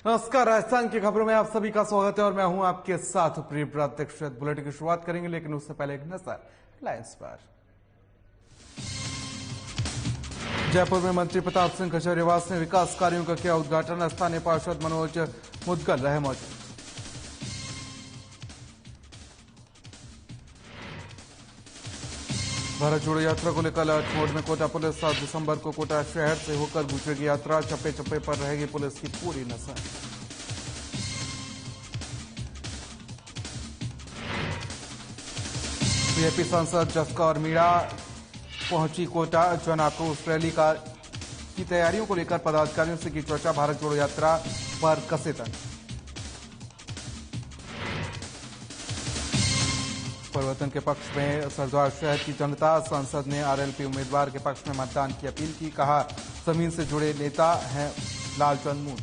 नमस्कार, राजस्थान की खबरों में आप सभी का स्वागत है और मैं हूं आपके साथ प्रिय प्रत्यक्ष। बुलेटिन की शुरुआत करेंगे, लेकिन उससे पहले एक नजर हेडलाइंस पर। जयपुर में मंत्री प्रताप सिंह खचरियावास ने विकास कार्यों का किया उद्घाटन। स्थानीय पार्षद मनोज मुदगल रहे मौजूद। भारत जोड़ो यात्रा को लेकर अलर्ट मोड में कोटा पुलिस। 7 दिसंबर को कोटा शहर से होकर गुजरेगी यात्रा। चप्पे चप्पे पर रहेगी पुलिस की पूरी नजर। बीजेपी सांसद जसकौर मीणा पहुंची कोटा। जन आक्रोश रैली की तैयारियों को लेकर पदाधिकारियों से की चर्चा। भारत जोड़ो यात्रा पर कसे तंज। परिवर्तन के पक्ष में सरदार शहर की जनता। सांसद ने आरएलपी उम्मीदवार के पक्ष में मतदान की अपील की। कहा, जमीन से जुड़े नेता हैं लालचंद मून।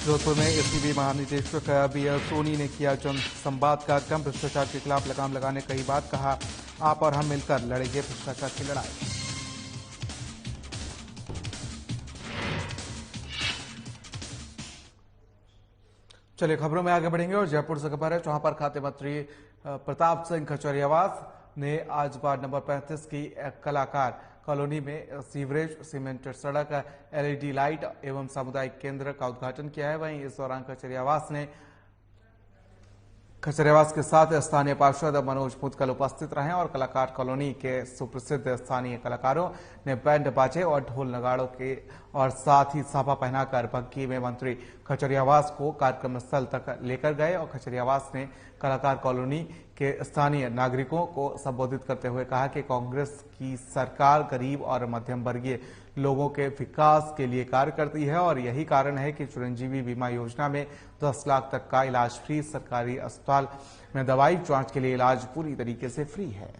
जोधपुर में एसीबी महानिदेशक बीएल सोनी ने किया जन संवाद कार्यक्रम। भ्रष्टाचार के खिलाफ लगाम लगाने कई बात। कहा, आप और हम मिलकर लड़ेंगे भ्रष्टाचार की लड़ाई। चलिए खबरों में आगे बढ़ेंगे और जयपुर से खबर है, जहां पर खाद्य मंत्री प्रताप सिंह खचरियावास ने आज वार्ड नंबर 35 की कलाकार कॉलोनी में सीवरेज, सीमेंटेड सड़क, एलईडी लाइट एवं सामुदायिक केंद्र का उद्घाटन किया है। वहीं इस दौरान खचरियावास के साथ स्थानीय पार्षद मनोज मुदगल उपस्थित रहे और कलाकार कॉलोनी के सुप्रसिद्ध स्थानीय कलाकारों ने बैंड बाजे और ढोल नगाड़ों के और साथ ही साफा पहनाकर बग्घी में मंत्री खचरियावास को कार्यक्रम स्थल तक लेकर गए और खचरियावास ने कलाकार कॉलोनी के स्थानीय नागरिकों को संबोधित करते हुए कहा कि कांग्रेस की सरकार गरीब और मध्यम वर्गीय लोगों के विकास के लिए कार्य करती है और यही कारण है कि चिरंजीवी बीमा योजना में 10 लाख तक का इलाज फ्री। सरकारी अस्पताल में दवाई जांच के लिए इलाज पूरी तरीके से फ्री है।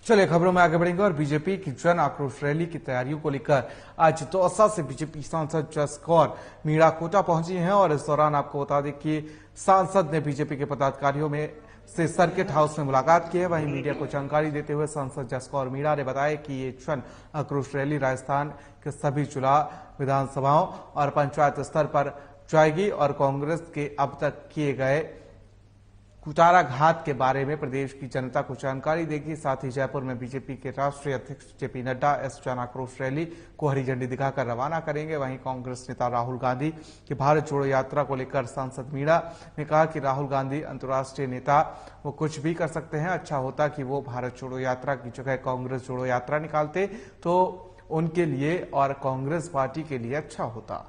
चलिए खबरों में आगे बढ़ेंगे और बीजेपी की जन आक्रोश रैली की तैयारियों को लेकर आज दौसा से बीजेपी सांसद जसकौर मीणा कोटा पहुंची हैं और इस दौरान आपको बता दें कि सांसद ने बीजेपी के पदाधिकारियों में से सर्किट हाउस में मुलाकात की है। वहीं मीडिया को जानकारी देते हुए सांसद जसकौर मीणा ने बताया कि ये जन आक्रोश रैली राजस्थान के सभी जिला विधानसभाओं और पंचायत स्तर पर जाएगी और कांग्रेस के अब तक किए गए कुचाराघात के बारे में प्रदेश की जनता को जानकारी देगी। साथ ही जयपुर में बीजेपी के राष्ट्रीय अध्यक्ष जेपी नड्डा इस जन आक्रोश रैली को हरी झंडी दिखाकर रवाना करेंगे। वहीं कांग्रेस नेता राहुल गांधी की भारत जोड़ो यात्रा को लेकर सांसद मीणा ने कहा कि राहुल गांधी अंतर्राष्ट्रीय नेता, वो कुछ भी कर सकते हैं। अच्छा होता कि वो भारत जोड़ो यात्रा की जगह कांग्रेस जोड़ो यात्रा निकालते तो उनके लिए और कांग्रेस पार्टी के लिए अच्छा होता।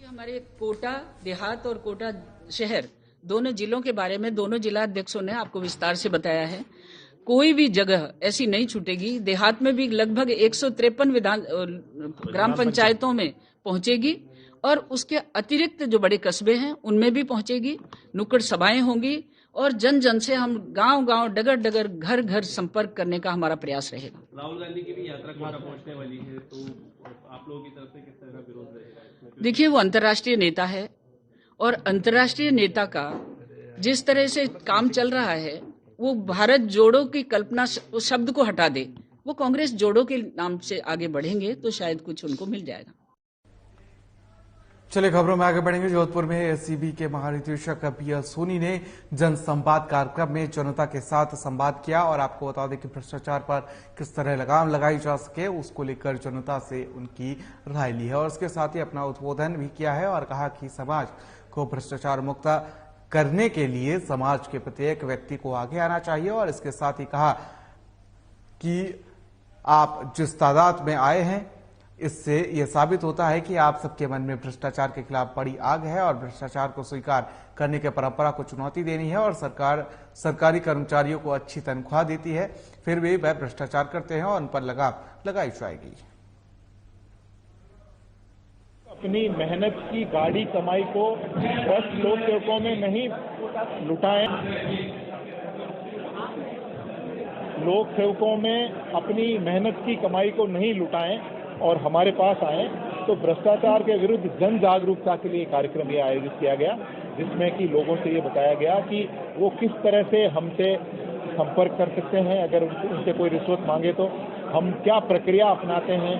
हमारे कोटा देहात और कोटा शहर दोनों जिलों के बारे में दोनों जिला अध्यक्षों ने आपको विस्तार से बताया है। कोई भी जगह ऐसी नहीं छूटेगी। देहात में भी लगभग 153 ग्राम पंचायतों में पहुंचेगी और उसके अतिरिक्त जो बड़े कस्बे हैं उनमें भी पहुंचेगी। नुक्कड़ सभाएं होंगी और जन जन से हम गांव-गांव, डगर-डगर, घर-घर संपर्क करने का हमारा प्रयास रहेगा। राहुल गांधी की भी यात्रा कोटा पहुंचने वाली है, तो आप लोगों की तरफ से किस तरह का विरोध रहेगा? देखिए, वो अंतर्राष्ट्रीय नेता है और अंतर्राष्ट्रीय नेता का जिस तरह से काम चल रहा है, वो भारत जोड़ो की कल्पना उस शब्द को हटा दे, वो कांग्रेस जोड़ो के नाम से आगे बढ़ेंगे तो शायद कुछ उनको मिल जाएगा। चलिए खबरों में आगे बढ़ेंगे। जोधपुर में एसीबी के महानिदेशक बीएल सोनी ने जन संवाद कार्यक्रम में जनता के साथ संवाद किया और आपको बता दें कि भ्रष्टाचार पर किस तरह लगाम लगाई जा सके उसको लेकर जनता से उनकी राय ली है और उसके साथ ही अपना उद्बोधन भी किया है और कहा कि समाज को भ्रष्टाचार मुक्त करने के लिए समाज के प्रत्येक व्यक्ति को आगे आना चाहिए और इसके साथ ही कहा कि आप जिस तादाद में आए हैं इससे यह साबित होता है कि आप सबके मन में भ्रष्टाचार के खिलाफ बड़ी आग है और भ्रष्टाचार को स्वीकार करने की परंपरा को चुनौती देनी है और सरकार सरकारी कर्मचारियों को अच्छी तनख्वाह देती है, फिर भी वह भ्रष्टाचार करते हैं और उन पर लगाम लगाई जाएगी। अपनी मेहनत की गाढ़ी कमाई को बस लोक सेवकों में नहीं लुटाएं, लोक सेवकों में अपनी मेहनत की कमाई को नहीं लुटाएं और हमारे पास आए। तो भ्रष्टाचार के विरुद्ध जन जागरूकता के लिए कार्यक्रम ये आयोजित किया गया, जिसमें कि लोगों से ये बताया गया कि वो किस तरह से हमसे संपर्क कर सकते हैं अगर उनसे कोई रिश्वत मांगे तो। हम क्या प्रक्रिया अपनाते हैं,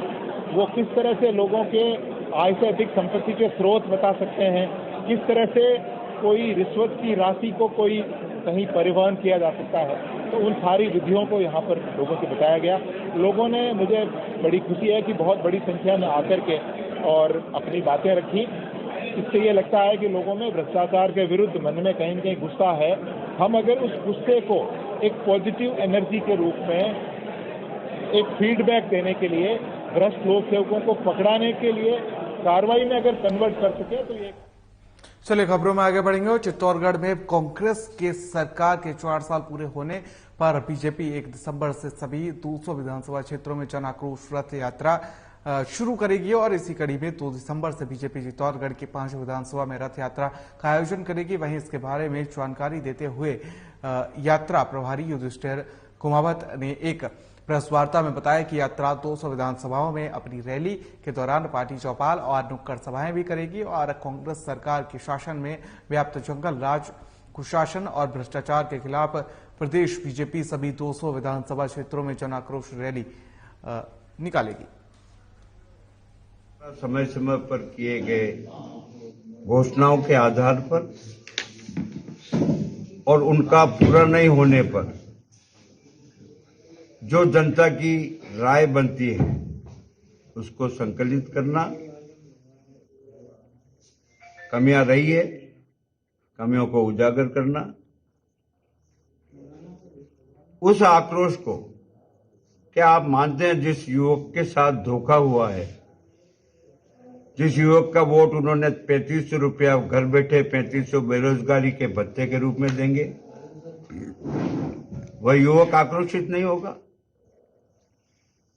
वो किस तरह से लोगों के आय से अधिक संपत्ति के स्रोत बता सकते हैं, किस तरह से कोई रिश्वत की राशि को कोई कहीं परिवहन किया जा सकता है, तो उन सारी विधियों को यहाँ पर लोगों को बताया गया। लोगों ने, मुझे बड़ी खुशी है कि बहुत बड़ी संख्या में आकर के और अपनी बातें रखी। इससे ये लगता है कि लोगों में भ्रष्टाचार के विरुद्ध मन में कहीं न कहीं गुस्सा है। हम अगर उस गुस्से को एक पॉजिटिव एनर्जी के रूप में एक फीडबैक देने के लिए, भ्रष्ट लोक सेवकों को पकड़ाने के लिए कार्रवाई में अगर कन्वर्ट कर सके तो ये। चलिए खबरों में आगे बढ़ेंगे। और चित्तौड़गढ़ में कांग्रेस के सरकार के 4 साल पूरे होने पर बीजेपी 1 दिसंबर से सभी 200 विधानसभा क्षेत्रों में जन आक्रोश रथ यात्रा शुरू करेगी और इसी कड़ी में 2 दिसंबर से बीजेपी चित्तौड़गढ़ की 5 विधानसभा में रथ यात्रा का आयोजन करेगी। वहीं इसके बारे में जानकारी देते हुए यात्रा प्रभारी युधिष्ठिर कुमावत ने एक प्रेस वार्ता में बताया कि यात्रा 200 विधानसभाओं में अपनी रैली के दौरान पार्टी चौपाल और नुक्कड़ सभाएं भी करेगी और कांग्रेस सरकार के शासन में व्याप्त जंगल राज, कुशासन और भ्रष्टाचार के खिलाफ प्रदेश बीजेपी सभी 200 विधानसभा क्षेत्रों में जन आक्रोश रैली निकालेगी। समय समय पर किए गए घोषणाओं के आधार पर और उनका पूरा नहीं होने पर जो जनता की राय बनती है उसको संकलित करना, कमियां रही है कमियों को उजागर करना, उस आक्रोश को, क्या आप मानते हैं जिस युवक के साथ धोखा हुआ है, जिस युवक का वोट उन्होंने 3500 रुपया घर बैठे 3500 बेरोजगारी के भत्ते के रूप में देंगे, वह युवक आक्रोशित नहीं होगा?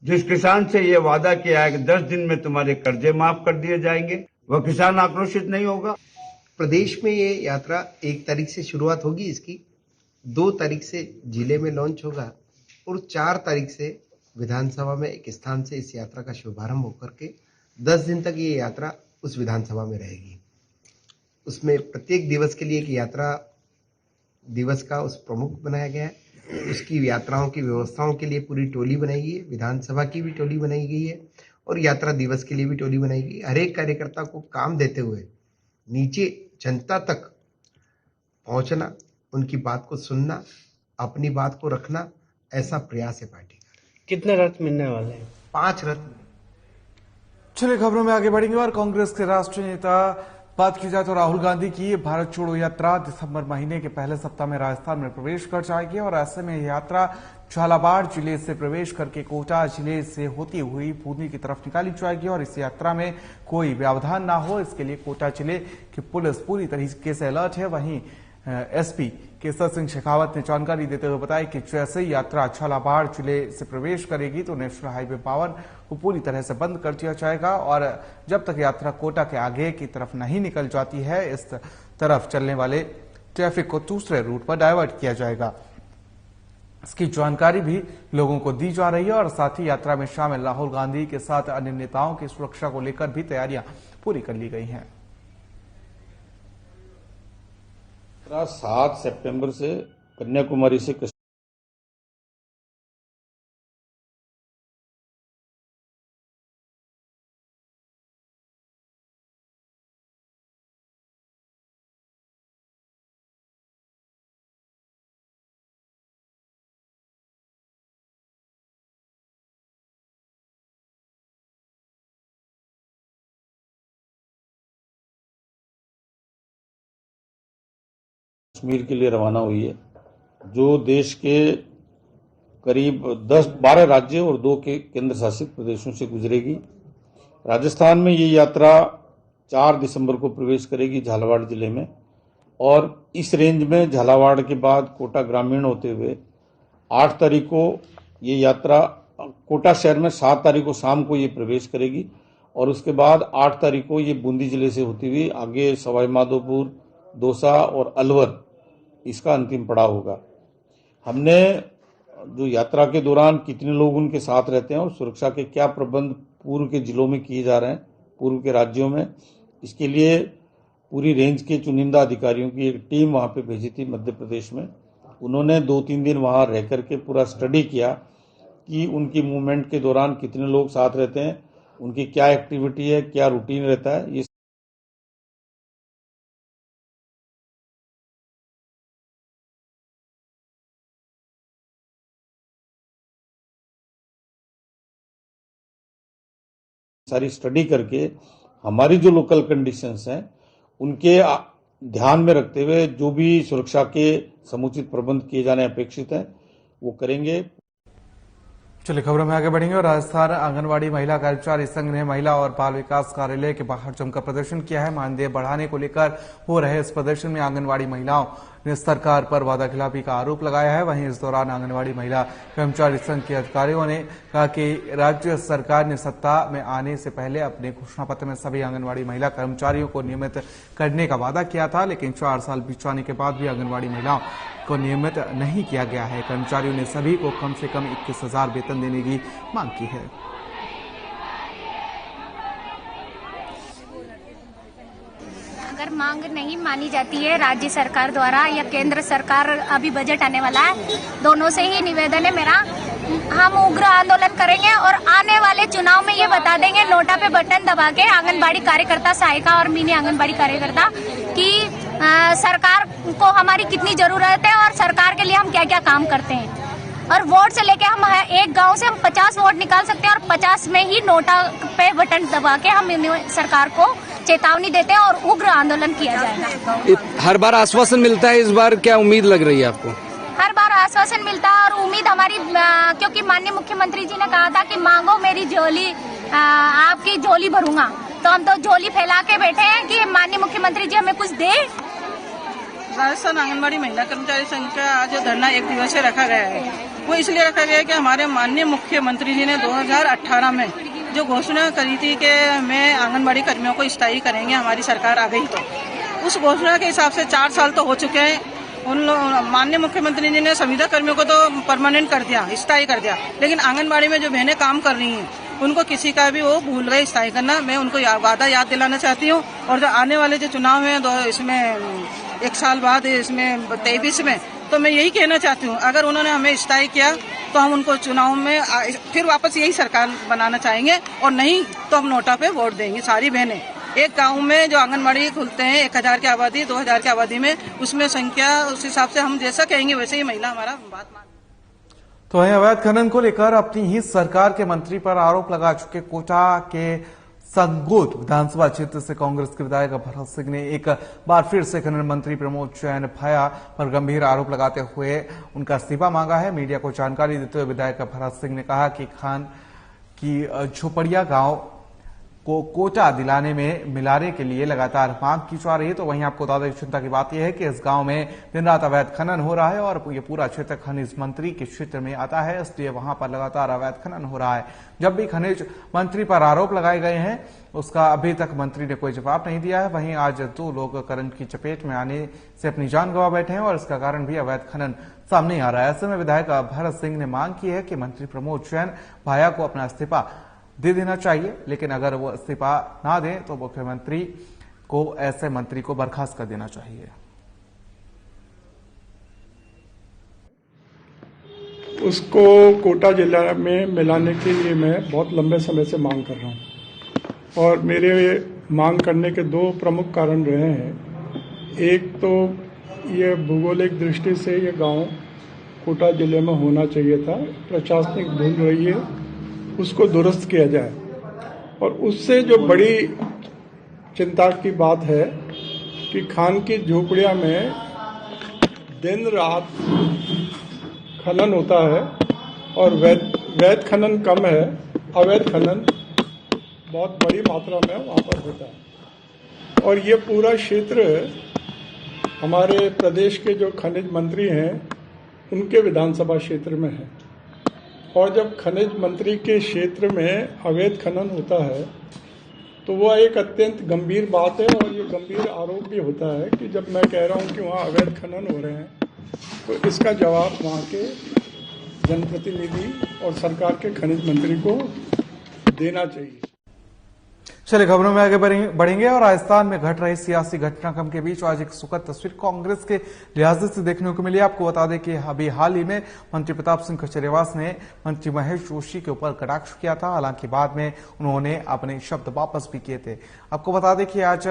जिस किसान से यह वादा किया है कि 10 दिन में तुम्हारे कर्जे माफ कर दिए जाएंगे, वह किसान आक्रोशित नहीं होगा? प्रदेश में ये यात्रा 1 तारीख से शुरुआत होगी, इसकी 2 तारीख से जिले में लॉन्च होगा और 4 तारीख से विधानसभा में एक स्थान से इस यात्रा का शुभारंभ होकर के 10 दिन तक ये यात्रा उस विधानसभा में रहेगी। उसमें प्रत्येक दिवस के लिए एक यात्रा दिवस का उस प्रमुख बनाया गया है। उसकी यात्राओं की व्यवस्थाओं के लिए पूरी टोली बनाई गई है, विधानसभा की भी टोली बनाई गई है और यात्रा दिवस के लिए भी टोली बनाई गई। हर एक कार्यकर्ता को काम देते हुए नीचे जनता तक पहुंचना, उनकी बात को सुनना, अपनी बात को रखना, ऐसा प्रयास है पार्टी का। कितने रथ मिलने वाले हैं? 5 रथ। चलिए खबरों में आगे बढ़ेंगे। और कांग्रेस के राष्ट्रीय नेता बात की जाए तो राहुल गांधी की भारत छोड़ो यात्रा दिसंबर महीने के पहले सप्ताह में राजस्थान में प्रवेश कर जाएगी और ऐसे में यात्रा झालावाड़ जिले से प्रवेश करके कोटा जिले से होती हुई बूंदी की तरफ निकाली जाएगी और इस यात्रा में कोई व्यवधान ना हो, इसके लिए कोटा जिले की पुलिस पूरी तरीके से अलर्ट है। वहीं एसपी केसर सिंह शेखावत ने जानकारी देते हुए बताया कि जैसे ही यात्रा झालावाड़ जिले से प्रवेश करेगी तो नेशनल हाईवे 52 को पूरी तरह से बंद कर दिया जाएगा और जब तक यात्रा कोटा के आगे की तरफ नहीं निकल जाती है, इस तरफ चलने वाले ट्रैफिक को दूसरे रूट पर डायवर्ट किया जाएगा। इसकी जानकारी भी लोगों को दी जा रही है और साथ ही यात्रा में शामिल राहुल गांधी के साथ अन्य नेताओं की सुरक्षा को लेकर भी तैयारियां पूरी कर ली गई हैं। 7 सितंबर से कन्याकुमारी से कश्मीर के लिए रवाना हुई है, जो देश के करीब 10-12 राज्य और 2 के केंद्र शासित प्रदेशों से गुजरेगी। राजस्थान में ये यात्रा 4 दिसंबर को प्रवेश करेगी झालावाड़ जिले में और इस रेंज में झालावाड़ के बाद कोटा ग्रामीण होते हुए 8 तारीख को ये यात्रा कोटा शहर में 7 तारीख को शाम को ये प्रवेश करेगी और उसके बाद 8 तारीख को ये बूंदी जिले से होती हुई आगे सवाई माधोपुर, दौसा और अलवर इसका अंतिम पड़ाव होगा। हमने जो यात्रा के दौरान कितने लोग उनके साथ रहते हैं और सुरक्षा के क्या प्रबंध पूर्व के जिलों में किए जा रहे हैं, पूर्व के राज्यों में, इसके लिए पूरी रेंज के चुनिंदा अधिकारियों की एक टीम वहां पे भेजी थी मध्य प्रदेश में उन्होंने 2-3 दिन वहां रह करके पूरा स्टडी किया कि उनकी मूवमेंट के दौरान कितने लोग साथ रहते हैं, उनकी क्या एक्टिविटी है, क्या रूटीन रहता है। ये सारी स्टडी करके हमारी जो लोकल कंडीशंस हैं उनके ध्यान में रखते हुए जो भी सुरक्षा के समुचित प्रबंध किए जाने अपेक्षित हैं वो करेंगे। चलिए खबरों में आगे बढ़ेंगे। और राजस्थान आंगनवाड़ी महिला कर्मचारी संघ ने महिला और बाल विकास कार्यालय के बाहर जमकर प्रदर्शन किया है। मानदेय बढ़ाने को लेकर हो रहे इस प्रदर्शन में आंगनवाड़ी महिलाओं ने सरकार पर वादाखिलाफी का आरोप लगाया है। वहीं इस दौरान आंगनवाड़ी महिला कर्मचारी संघ के अधिकारियों ने कहा कि राज्य सरकार ने सत्ता में आने से पहले अपने घोषणा पत्र में सभी आंगनवाड़ी महिला कर्मचारियों को नियमित करने का वादा किया था, लेकिन 4 साल बीत जाने के बाद भी आंगनवाड़ी महिलाओं को नियमित नहीं किया गया है। कर्मचारियों ने सभी को कम से कम 21,000 वेतन देने की मांग की है। अगर मांग नहीं मानी जाती है राज्य सरकार द्वारा या केंद्र सरकार, अभी बजट आने वाला है, दोनों से ही निवेदन है मेरा। हम उग्र आंदोलन करेंगे और आने वाले चुनाव में ये बता देंगे नोटा पे बटन दबा के आंगनबाड़ी कार्यकर्ता, सहायिका और मिनी आंगनबाड़ी कार्यकर्ता की सरकार को हमारी कितनी जरूरत है और सरकार के लिए हम क्या क्या काम करते हैं। और वोट से लेके हम एक गांव से हम 50 वोट निकाल सकते हैं और 50 में ही नोटा पे बटन दबा के हम सरकार को चेतावनी देते हैं और उग्र आंदोलन किया जाएगा। हर बार आश्वासन मिलता है, इस बार क्या उम्मीद लग रही है आपको? हर बार आश्वासन मिलता है और उम्मीद हमारी, क्योंकि माननीय मुख्यमंत्री जी ने कहा था कि मांगो मेरी झोली, आपकी झोली भरूंगा, तो हम तो झोली फैला के बैठे हैं कि माननीय मुख्यमंत्री जी हमें कुछ दे। राजस्थान आंगनबाड़ी महिला कर्मचारी संघ का आज धरना 1 दिवसीय रखा गया है। वो इसलिए रखा गया है कि हमारे माननीय मुख्यमंत्री जी ने 2018 में जो घोषणा करी थी कि मैं आंगनबाड़ी कर्मियों को स्थायी करेंगे, हमारी सरकार आ गई तो उस घोषणा के हिसाब से 4 साल तो हो चुके हैं। उन माननीय मुख्यमंत्री जी ने संविदा कर्मियों को तो परमानेंट कर दिया, स्थायी कर दिया, लेकिन आंगनबाड़ी में जो बहनें काम कर रही हैं उनको किसी का भी वो भूल गए स्थायी करना। मैं उनको वादा याद दिलाना चाहती हूँ। और जो आने वाले जो चुनाव है इसमें 1 साल बाद, इसमें 23 में, तो मैं यही कहना चाहती हूँ, अगर उन्होंने हमें स्थायी किया तो हम उनको चुनाव में फिर वापस यही सरकार बनाना चाहेंगे, और नहीं तो हम नोटा पे वोट देंगे। सारी बहनें एक गांव में जो आंगनबाड़ी खुलते हैं 1000 की आबादी, 2000 की आबादी में, उसमें संख्या उस हिसाब से हम जैसा कहेंगे वैसे ही महिला हमारा बात मान। तो वहीं अवैध खनन को लेकर अपनी ही सरकार के मंत्री पर आरोप लगा चुके कोटा के संगोट विधानसभा क्षेत्र से कांग्रेस के विधायक भरत सिंह ने एक बार फिर से खनन मंत्री प्रमोद जैन भाया पर गंभीर आरोप लगाते हुए उनका इस्तीफा मांगा है। मीडिया को जानकारी देते हुए विधायक भरत सिंह ने कहा कि खान की झोपड़िया गांव को कोटा दिलाने में मिलाने के लिए लगातार मांग की जा रही है। तो वहीं आपको बता दें, चिंता की बात यह है कि इस गांव में दिन रात अवैध खनन हो रहा है और ये पूरा क्षेत्र खनिज मंत्री के क्षेत्र में आता है, इसलिए वहां पर लगातार अवैध खनन हो रहा है। जब भी खनिज मंत्री पर आरोप लगाए गए हैं उसका अभी तक मंत्री ने कोई जवाब नहीं दिया है। वहीं आज 2 लोग करंट की चपेट में आने से अपनी जान गंवा बैठे हैं और इसका कारण भी अवैध खनन सामने आ रहा है। ऐसे में विधायक भरत सिंह ने मांग की है कि मंत्री प्रमोद जैन भाया को अपना इस्तीफा दे देना चाहिए, लेकिन अगर वो इस्तीफा ना दें तो मुख्यमंत्री को ऐसे मंत्री को बर्खास्त कर देना चाहिए। उसको कोटा जिला में मिलाने के लिए मैं बहुत लंबे समय से मांग कर रहा हूं और मेरे मांग करने के 2 प्रमुख कारण रहे हैं। एक तो ये भूगोलिक दृष्टि से ये गांव कोटा जिले में होना चाहिए था, प्रशासनिक भूल रही है, उसको दुरुस्त किया जाए। और उससे जो बड़ी चिंता की बात है कि खान की झोपड़िया में दिन रात खनन होता है और वैध खनन कम है, अवैध खनन बहुत बड़ी मात्रा में वहाँ पर होता है। और ये पूरा क्षेत्र हमारे प्रदेश के जो खनिज मंत्री हैं उनके विधानसभा क्षेत्र में है, और जब खनिज मंत्री के क्षेत्र में अवैध खनन होता है तो वह एक अत्यंत गंभीर बात है। और ये गंभीर आरोप भी होता है कि जब मैं कह रहा हूं कि वहाँ अवैध खनन हो रहे हैं तो इसका जवाब वहाँ के जनप्रतिनिधि और सरकार के खनिज मंत्री को देना चाहिए। चलिए खबरों में आगे बढ़ेंगे और राजस्थान में घट रहे सियासी घटनाक्रम के बीच आज एक सुखद तस्वीर कांग्रेस के लिहाज से देखने को मिली। आपको बता दें कि अभी हाल ही में मंत्री प्रताप सिंह खचरियावास ने मंत्री महेश जोशी के ऊपर कटाक्ष किया था, हालांकि बाद में उन्होंने अपने शब्द वापस भी किए थे। आपको बता दें कि आज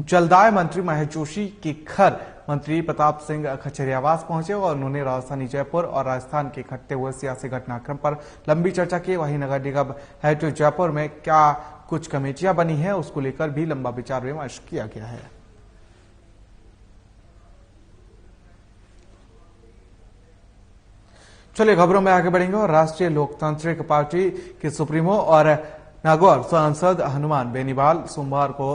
जलदाय मंत्री महेश जोशी के घर मंत्री प्रताप सिंह खचरियावास पहुंचे और उन्होंने राजधानी जयपुर और राजस्थान के घटते हुए सियासी घटनाक्रम पर लंबी चर्चा की। वहीं नगर निगम हेड जयपुर में क्या कुछ कमेटियां बनी हैं उसको लेकर भी लंबा विचार विमर्श किया गया है। चलिए खबरों में आगे बढ़ेंगे और राष्ट्रीय लोकतांत्रिक पार्टी के सुप्रीमो और नागौर सांसद हनुमान बेनीवाल सोमवार को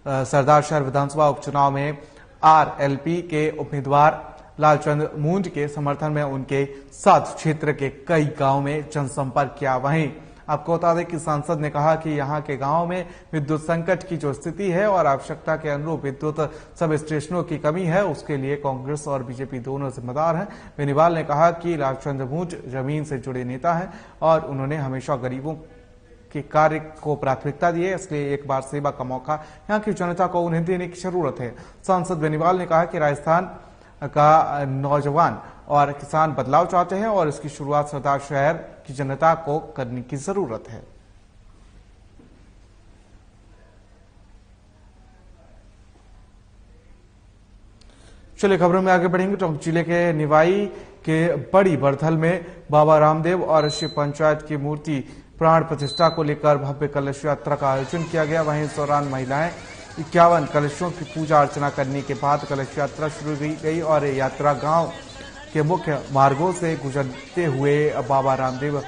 सरदार शहर विधानसभा उपचुनाव में आरएलपी के उम्मीदवार लालचंद मूंज के समर्थन में उनके साथ क्षेत्र के कई गांव में जनसंपर्क किया। वहीं आपको बता दें कि सांसद ने कहा कि यहां के गांव में विद्युत संकट की जो स्थिति है और आवश्यकता के अनुरूप विद्युत सब स्टेशनों की कमी है, उसके लिए कांग्रेस और बीजेपी दोनों जिम्मेदार हैं। बेनीवाल ने कहा कि लालचंद मूंज जमीन से जुड़े नेता हैं और उन्होंने हमेशा गरीबों के कार्य को प्राथमिकता दी है, इसलिए एक बार सेवा का मौका यहाँ की जनता को उन्हें देने की जरूरत है। सांसद बेनीवाल ने कहा कि राजस्थान का नौजवान और किसान बदलाव चाहते हैं और इसकी शुरुआत सरदार शहर की जनता को करने की जरूरत है। चलिए खबरों में आगे बढ़ेंगे। टोंक जिले के निवाई के बड़ी बरथल में बाबा रामदेव और शिव पंचायत की मूर्ति प्राण प्रतिष्ठा को लेकर भव्य कलश यात्रा का आयोजन किया गया। वहीं इस दौरान महिलाएं 51 कलशों की पूजा अर्चना करने के बाद कलश यात्रा शुरू की गई और यात्रा गांव के मुख्य मार्गों से गुजरते हुए बाबा रामदेव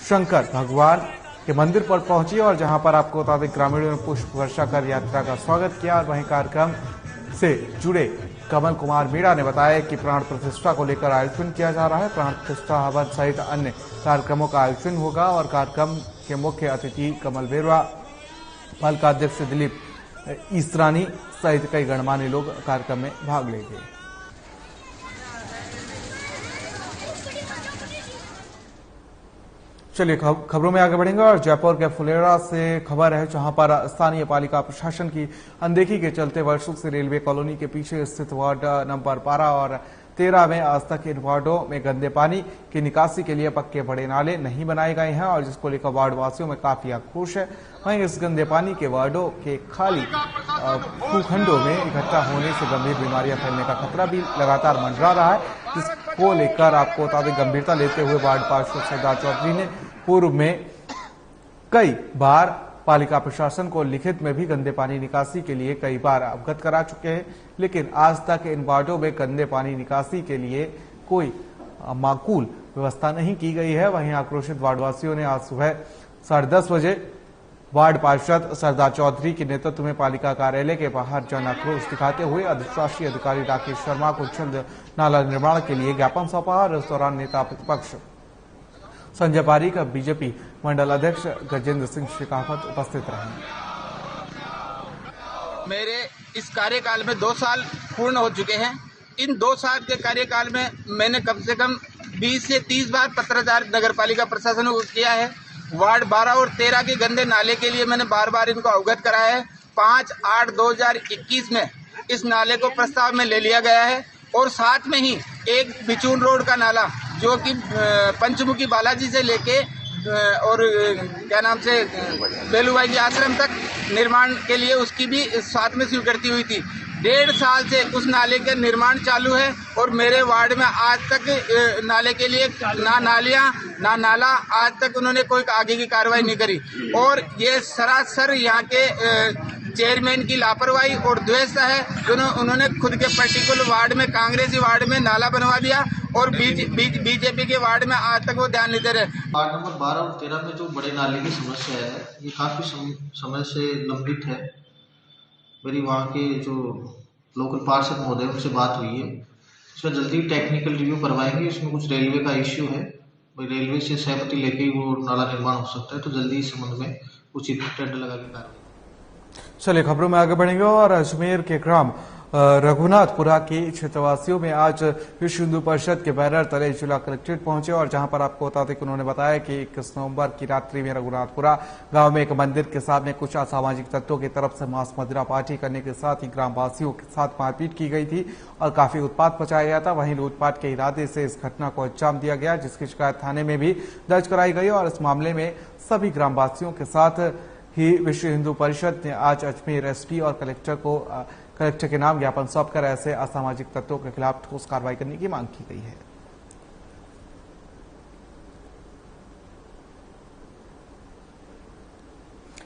शंकर भगवान के मंदिर पर पहुंची और जहां पर आपको बता दें ग्रामीणों ने पुष्प वर्षा कर यात्रा का स्वागत किया। और वहीं कार्यक्रम से जुड़े कमल कुमार मीणा ने बताया कि प्राण प्रतिष्ठा को लेकर आयोजन किया जा रहा है। प्राण प्रतिष्ठा हवन सहित अन्य कार्यक्रमों का आयोजन होगा और कार्यक्रम के मुख्य अतिथि कमल बेरवा, पालिका अध्यक्ष दिलीप ईसरानी सहित कई गणमान्य लोग कार्यक्रम में भाग लेंगे। चलिए खबरों में आगे बढ़ेंगे और जयपुर के फुलेरा से खबर है, जहां पर स्थानीय पालिका प्रशासन की अनदेखी के चलते वर्षों से रेलवे कॉलोनी के पीछे स्थित वार्ड नंबर 12 और 13 में आज तक इन वार्डों में गंदे पानी की निकासी के लिए पक्के बड़े नाले नहीं बनाए गए हैं और जिसको लेकर वार्ड वासियों में काफी आक्रोश है। वहीं इस गंदे पानी के वार्डों के खाली भूखंडों में इकट्ठा होने से गंभीर बीमारियां फैलने का खतरा भी लगातार मंडरा रहा है, जिसको लेकर आपको बता दें गंभीरता लेते हुए वार्ड पार्षद सरदार चौधरी ने पूर्व में कई बार पालिका प्रशासन को लिखित में भी गंदे पानी निकासी के लिए कई बार अवगत करा चुके हैं, लेकिन आज तक इन वार्डों में गंदे पानी निकासी के लिए कोई माकूल व्यवस्था नहीं की गई है। वहीं आक्रोशित वार्डवासियों ने आज सुबह 10:30 बजे वार्ड पार्षद सरदार चौधरी के नेतृत्व में पालिका कार्यालय के बाहर जन आक्रोश दिखाते हुए अधिशासी अधिकारी राकेश शर्मा को जल्द नाला निर्माण के लिए ज्ञापन सौंपा और इस दौरान नेता प्रतिपक्ष संजय पारीक, बीजेपी मंडल अध्यक्ष गजेंद्र सिंह शेखावत उपस्थित रहे। मेरे इस कार्यकाल में 2 साल पूर्ण हो चुके हैं। इन 2 साल के कार्यकाल में मैंने कम से कम 20 से 30 बार पत्राचार नगर पालिका प्रशासन को किया है। वार्ड 12 और 13 के गंदे नाले के लिए मैंने बार बार इनको अवगत कराया है। 5/8/2021 में इस नाले को प्रस्ताव में ले लिया गया है और साथ में ही एक बिचून रोड का नाला जो कि पंचमुखी बालाजी से लेके और क्या नाम से बेलूबाई के आश्रम तक निर्माण के लिए उसकी भी साथ में स्वीकृति हुई थी। 1.5 साल से उस नाले का निर्माण चालू है और मेरे वार्ड में आज तक नाले के लिए ना नालियां ना नाला आज तक उन्होंने कोई आगे की कार्रवाई नहीं करी और ये सरासर यहाँ के चेयरमैन की लापरवाही और द्वेषता है। उन्होंने खुद के पर्टिकुलर वार्ड में, कांग्रेसी वार्ड में नाला बनवा दिया और बीजेपी के वार्ड में आज तक वो ध्यान नहीं दे रहे। वार्ड नंबर 12 और 13 में जो बड़े नाले की समस्या है ये काफी समय से लंबित है। मेरी वहाँ के जो लोकल पार्षद महोदय उनसे बात हुई है, इसमें जल्दी टेक्निकल रिव्यू करवाएंगे। इसमें कुछ रेलवे का इश्यू है, रेलवे से सहमति लेके ही वो नाला निर्माण हो सकता है, तो जल्दी इस संबंध में उचित टेंडर लगा के कार्रवाई। चलिए खबरों में आगे बढ़ेंगे और अजमेर के ग्राम रघुनाथपुरा के क्षेत्रवासियों में आज विश्व हिंदू परिषद के बैनर तले जिला कलेक्ट्रेट पहुंचे और जहां पर आपको बता दें कि उन्होंने बताया कि 21 नवंबर की रात्रि में रघुनाथपुरा गांव में एक मंदिर के सामने कुछ असामाजिक तत्वों की तरफ से मांस मदिरा पार्टी करने के साथ ही ग्रामवासियों के साथ मारपीट की गई थी और काफी उत्पात मचाया गया था। वहीं लूटपाट के इरादे से इस घटना को अंजाम दिया गया, जिसकी शिकायत थाने में भी दर्ज कराई गई और इस मामले में सभी ग्रामवासियों के साथ ही विश्व हिंदू परिषद ने आज अजमेर एसपी और कलेक्टर के नाम ज्ञापन सौंपकर ऐसे असामाजिक तत्वों के खिलाफ ठोस कार्रवाई करने की मांग की गई है।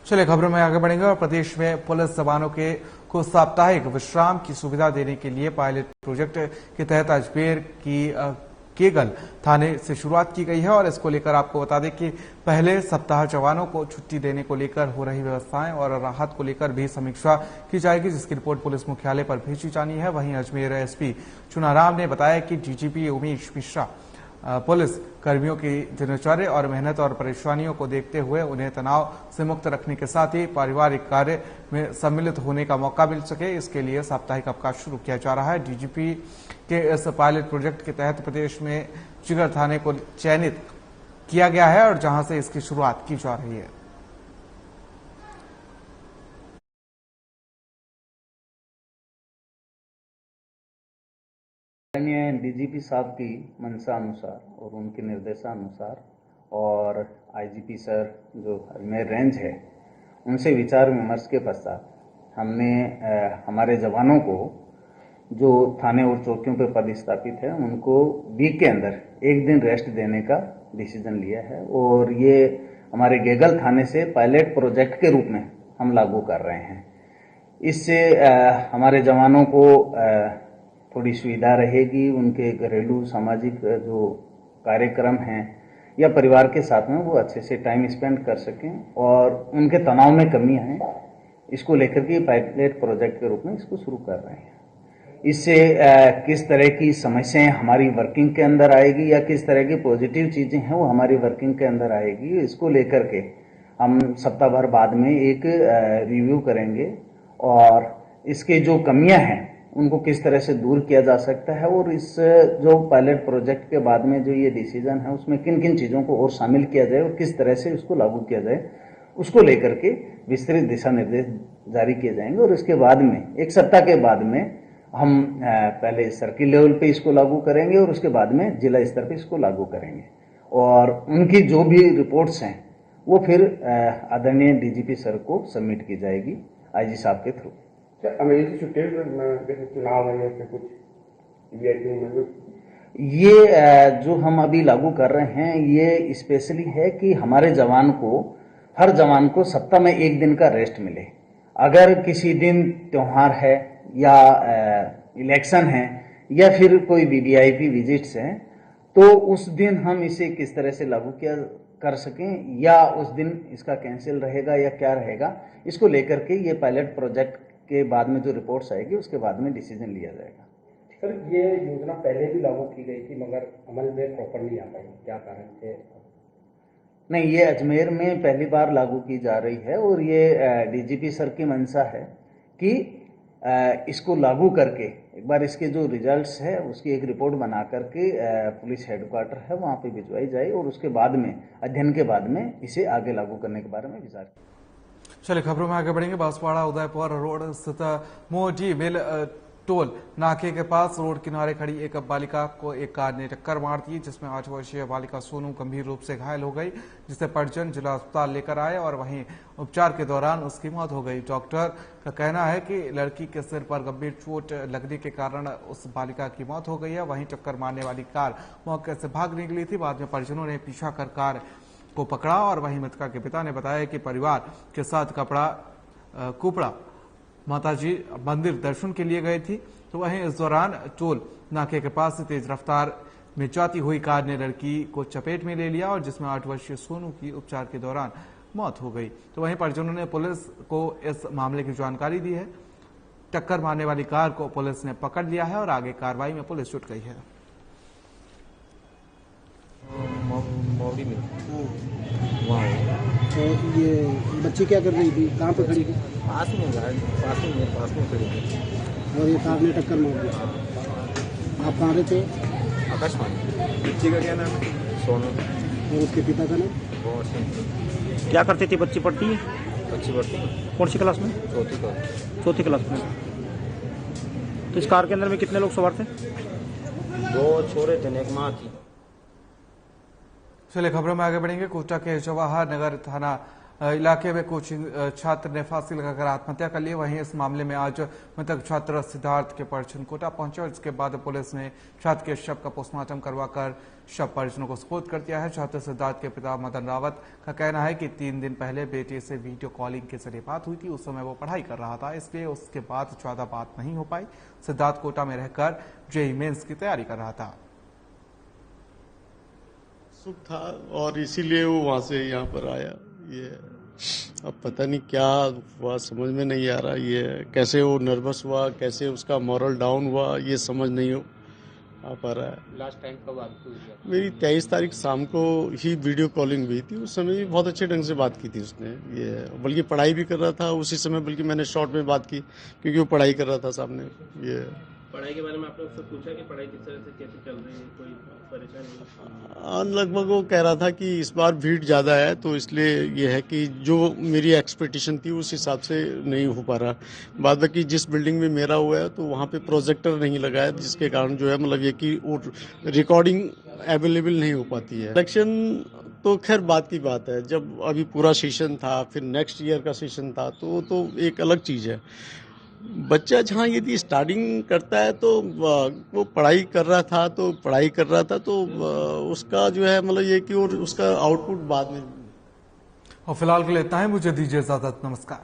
चलिए खबरों में आगे बढ़ेंगे और प्रदेश में पुलिस जवानों को साप्ताहिक विश्राम की सुविधा देने के लिए पायलट प्रोजेक्ट के तहत अजमेर की केगल थाने से शुरुआत की गई है और इसको लेकर आपको बता दें कि पहले सप्ताह जवानों को छुट्टी देने को लेकर हो रही व्यवस्थाएं और राहत को लेकर भी समीक्षा की जाएगी, जिसकी रिपोर्ट पुलिस मुख्यालय पर भेजी जानी है। वहीं अजमेर एसपी चुनाराम ने बताया कि डीजीपी उमेश मिश्रा पुलिस कर्मियों की दिनचर्या और मेहनत और परेशानियों को देखते हुए उन्हें तनाव से मुक्त रखने के साथ ही पारिवारिक कार्य में सम्मिलित होने का मौका मिल सके, इसके लिए साप्ताहिक अवकाश शुरू किया जा रहा है। डीजीपी के इस पायलट प्रोजेक्ट के तहत प्रदेश में जिगर थाने को चयनित किया गया है और जहां से इसकी शुरुआत की जा रही है। डीजीपी साहब की मंशा अनुसार और उनके निर्देशानुसार और आईजीपी सर जो अजमेर रेंज है उनसे विचार विमर्श के पश्चात हमने हमारे जवानों को जो थाने और चौकियों पर पदस्थापित है उनको वीक के अंदर एक दिन रेस्ट देने का डिसीजन लिया है और ये हमारे गेगल थाने से पायलट प्रोजेक्ट के रूप में हम लागू कर रहे हैं। इससे हमारे जवानों को थोड़ी सुविधा रहेगी, उनके घरेलू सामाजिक जो कार्यक्रम हैं या परिवार के साथ में वो अच्छे से टाइम स्पेंड कर सकें और उनके तनाव में कमी आए, इसको लेकर के पायलट प्रोजेक्ट के रूप में इसको शुरू कर रहे हैं। इससे किस तरह की समस्याएं हमारी वर्किंग के अंदर आएगी या किस तरह की पॉजिटिव चीजें हैं वो हमारी वर्किंग के अंदर आएगी, इसको लेकर के हम सप्ताह भर बाद में एक रिव्यू करेंगे और इसके जो कमियां हैं उनको किस तरह से दूर किया जा सकता है और इस जो पायलट प्रोजेक्ट के बाद में जो ये डिसीजन है उसमें किन किन चीज़ों को और शामिल किया जाए और किस तरह से उसको लागू किया जाए, उसको लेकर के विस्तृत दिशा निर्देश जारी किए जाएंगे। और इसके बाद में एक सप्ताह के बाद में हम पहले सर्किल लेवल पे इसको लागू करेंगे और उसके बाद में जिला स्तर पे इसको लागू करेंगे और उनकी जो भी रिपोर्ट्स हैं वो फिर आदरणीय डीजीपी सर को सबमिट की जाएगी आईजी साहब के थ्रू। अमेरिकी छुट्टी चुनाव है कुछ ये जो हम अभी लागू कर रहे हैं ये स्पेशली है कि हमारे जवान को, हर जवान को सप्ताह में एक दिन का रेस्ट मिले। अगर किसी दिन त्योहार है या इलेक्शन है या फिर कोई वीवीआईपी विजिट्स हैं तो उस दिन हम इसे किस तरह से लागू किया कर सकें या उस दिन इसका कैंसिल रहेगा या क्या रहेगा, इसको लेकर के ये पायलट प्रोजेक्ट के बाद में जो रिपोर्ट्स आएगी उसके बाद में डिसीजन लिया जाएगा। सर ये योजना पहले भी लागू की गई थी मगर अमल में प्रॉपर नहीं आ पाई, क्या कारण थे? नहीं, ये अजमेर में पहली बार लागू की जा रही है और ये डीजीपी सर की मंशा है कि इसको लागू करके एक बार इसके जो रिजल्ट्स है उसकी एक रिपोर्ट बना करके पुलिस हेडक्वार्टर है वहाँ पे भिजवाई जाए और उसके बाद में अध्ययन के बाद में इसे आगे लागू करने के बारे में विचार। चलिए खबरों में आगे बढ़ेंगे। बांसवाड़ा उदयपुर रोड स्थित मोटी मिल टोल नाके के पास रोड किनारे खड़ी एक बालिका को एक कार ने टक्कर मार दी, जिसमें 8 वर्षीय बालिका सोनू गंभीर रूप से घायल हो गई, जिसे परिजन जिला अस्पताल लेकर आए और वहीं उपचार के दौरान उसकी मौत हो गई। डॉक्टर का कहना है कि लड़की के सिर पर गंभीर चोट लगने के कारण उस बालिका की मौत हो गई है। वहीं टक्कर मारने वाली कार मौके से भाग निकली थी। बाद में परिजनों ने पीछा कर कार को पकड़ा और वहीं मृतका के पिता ने बताया कि परिवार के साथ कुपड़ा माताजी मंदिर दर्शन के लिए गई थी, तो वहीं इस दौरान टोल नाके के पास तेज रफ्तार में जाती हुई कार ने लड़की को चपेट में ले लिया और जिसमें 8 वर्षीय सोनू की उपचार के दौरान मौत हो गई। तो वहीं परिजनों ने पुलिस को इस मामले की जानकारी दी है। टक्कर मारने वाली कार को पुलिस ने पकड़ लिया है और आगे कार्रवाई में पुलिस जुट गई है। तो ये बच्ची क्या कर रही थी, कहाँ पे खड़ी थी? पास में खड़ी थी। और ये कार ने टक्कर मार दी। आप कहाँ रहते? आकाशवाणी। बच्ची का क्या नाम है? सोनू। और उसके पिता का नाम? क्या करती थी बच्ची? पढ़ती है? बच्ची पढ़ती है। कौन सी क्लास में? चौथी क्लास में। तो इस कार के अंदर में कितने लोग सवार थे? 2 छोरे थे, एक माँ थी। चलिए खबरों में आगे बढ़ेंगे। कोटा के जवाहर नगर थाना इलाके में कोचिंग छात्र ने फांसी लगाकर आत्महत्या कर ली। वहीं इस मामले में आज मृतक छात्र सिद्धार्थ के परिजन कोटा पहुंचे और इसके बाद पुलिस ने छात्र के शव का पोस्टमार्टम करवाकर शव परिजनों को सुपुर्द कर दिया है। छात्र सिद्धार्थ के पिता मदन रावत का कहना है कि 3 दिन पहले बेटे से वीडियो कॉलिंग के जरिए बात हुई थी। उस समय वो पढ़ाई कर रहा था, इसलिए उसके बाद ज्यादा बात नहीं हो पाई। सिद्धार्थ कोटा में रहकर जेईई मेंस की तैयारी कर रहा था। सुख था और इसीलिए वो वहां से यहाँ पर आया। ये अब पता नहीं क्या हुआ, समझ में नहीं आ रहा। ये कैसे वो नर्वस हुआ, कैसे उसका मॉरल डाउन हुआ, ये समझ नहीं आ पा रहा है। लास्ट टाइम कब बात हुई? मेरी 23 तारीख शाम को ही वीडियो कॉलिंग हुई थी। उस समय भी बहुत अच्छे ढंग से बात की थी उसने। ये बल्कि पढ़ाई भी कर रहा था उसी समय, बल्कि मैंने शॉर्ट में बात की क्योंकि वो पढ़ाई कर रहा था सामने। ये पढ़ाई के बारे में आपने उससे पूछा कि पढ़ाई किस तरह से कैसे चल रही है, कोई परेशानी? लगभग वो कह रहा था कि इस बार भीड़ ज़्यादा है तो इसलिए ये है कि जो मेरी एक्सपेक्टेशन थी उस हिसाब से नहीं हो पा रहा। बाद बाकी जिस बिल्डिंग में मेरा हुआ है तो वहाँ पे प्रोजेक्टर नहीं लगा है, जिसके कारण जो है मतलब ये कि रिकॉर्डिंग अवेलेबल नहीं हो पाती है। इलेक्शन तो खैर बात की बात है, जब अभी पूरा सेशन था, फिर नेक्स्ट ईयर का सेशन था तो एक अलग चीज़ है। बच्चा जहाँ यदि स्टार्टिंग करता है तो वो पढ़ाई कर रहा था तो उसका जो है मतलब ये कि और उसका आउटपुट बाद में। और फिलहाल के लिए इतना है, मुझे दीजिए इजाजत। नमस्कार।